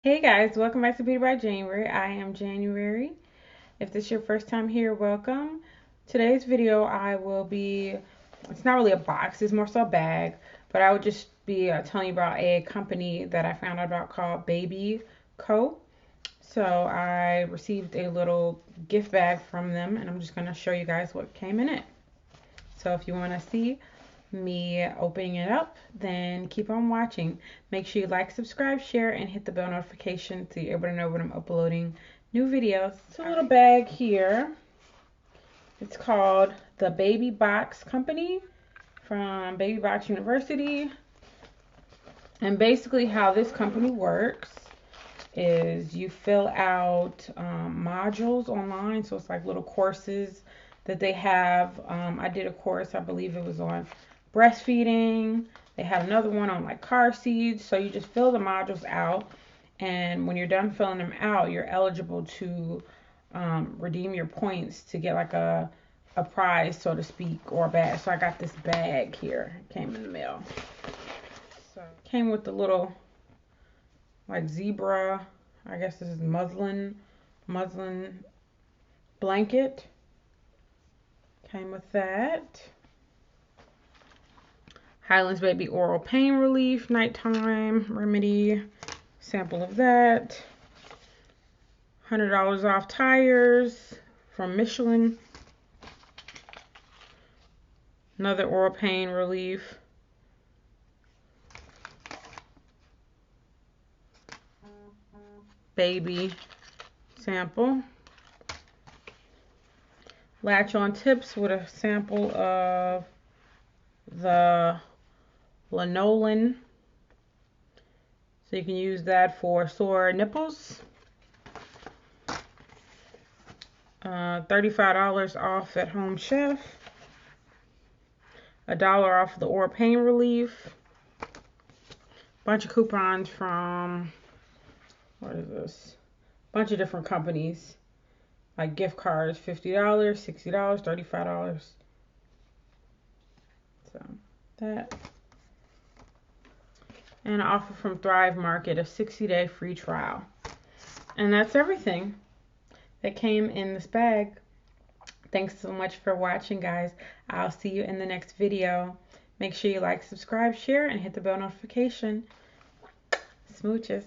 Hey guys, welcome back to Beauty by January. I am January. If this is your first time here, welcome. Today's video it's not really a box, it's more so a bag, but I would just be telling you about a company that I found out about called Baby Co. So I received a little gift bag from them and I'm just going to show you guys what came in it. So if you want to see me opening it up, then keep on watching. Make sure you like, subscribe, share, and hit the bell notification so you're able to know when I'm uploading new videos. It's a little bag here. It's called the Baby Box Company from Baby Box University. And basically how this company works is you fill out modules online. So it's like little courses that they have. I did a course, I believe it was on breastfeeding. They had another one on like car seats. So you just fill the modules out, and when you're done filling them out, you're eligible to redeem your points to get like a prize, so to speak, or a bag. So I got this bag here. It came in the mail. So it came with the little like zebra, I guess this is muslin blanket. Came with that. Highlands Baby Oral Pain Relief Nighttime Remedy. Sample of that. $100 off tires from Michelin. Another oral pain relief. Baby sample. Latch on tips with a sample of the lanolin. So you can use that for sore nipples. $35 off at Home Chef. $1 off the oral pain relief. Bunch of coupons from, what is this? Bunch of different companies. Like gift cards, $50, $60, $35. So that. And an offer from Thrive Market, a 60-day free trial. And that's everything that came in this bag. Thanks so much for watching, guys. I'll see you in the next video. Make sure you like, subscribe, share, and hit the bell notification. Smooches.